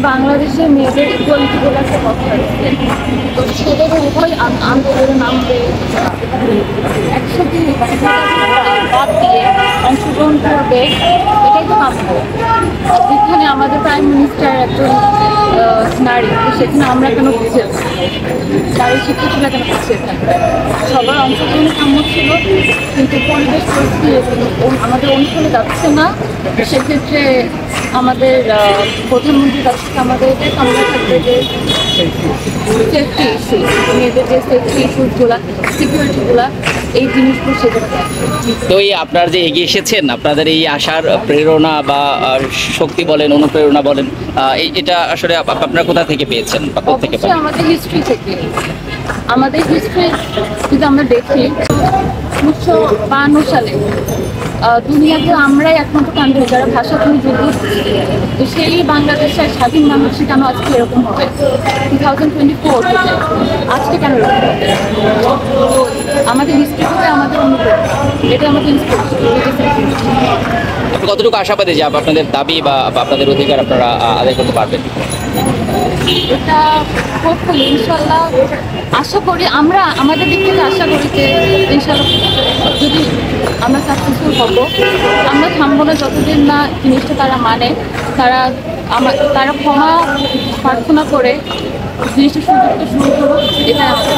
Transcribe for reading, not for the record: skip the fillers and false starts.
বাংলাদেশের মেয়েদের ইকুয়ালিটি বলে একটা কথা আছে, তো সেটাকে উভয় আন্দোলনে নামবে একসাথে বাদ দিয়ে অংশগ্রহণ করবে, এটাই তো কাম্য। যেখানে আমাদের প্রাইম মিনিস্টার একজন নারী, সেখানে আমরা কেন পিছিয়ে নারী শিক্ষার্থীরা কেন পিছিয়ে থাকবে? সবার অংশগ্রহণে কাম্য ছিল, কিন্তু পরিবেশ পরিস্থিতি আমাদের অনুকূলে যাচ্ছে না। সেক্ষেত্রে আমাদের প্রধানমন্ত্রীর কাছে আমাদের এটাই কামনা থাকবে যে সেফটি ইস্যু, মেয়েদের যে সেফটি ইস্যুসগুলো, সিকিউরিটিগুলো, এই জিনিসগুলো সেগুলো। তো এই আপনারা যে এগিয়ে এসেছেন, আপনাদের এই আশার প্রেরণা বা শক্তি বলেন, অনুপ্রেরণা বলেন, এটা আসলে আপনারা কোথা থেকে পেয়েছেন বা কোথা থেকে? আমাদের হিস্ট্রি থেকে। আমাদের হিস্ট্রি যদি আমরা দেখি 1952 সালে দুনিয়াতে আমরাই একমাত্র কান্ট্রি যারা ভাষা তুমি যুদ্ধ, তো সেই বাংলাদেশের স্বাধীন বাংলাদেশে কেন আজকে এরকম হবে? 2024 আজকে কেন এরকম হবে? আমাদের হিস্ট্রি থেকে আমাদের অনুপ্রেরণা, এটা আমাদের কতটুকু আশাবাদী যে আপনাদের দাবি বা আপনাদের অধিকার আপনারা আদায় করতে পারবেন? এটা হোপফুলি ইনশাল্লাহ আশা করি, আমরা আমাদের দিক থেকে আশা করি যে ইনশাল্লাহ যদি আমরা সাকসেসফুল হব, আমরা থামবো না যতদিন না জিনিসটা তারা মানে, তারা ক্ষমা প্রার্থনা করে জিনিসটা শুরু করুক, এটা আমাদের।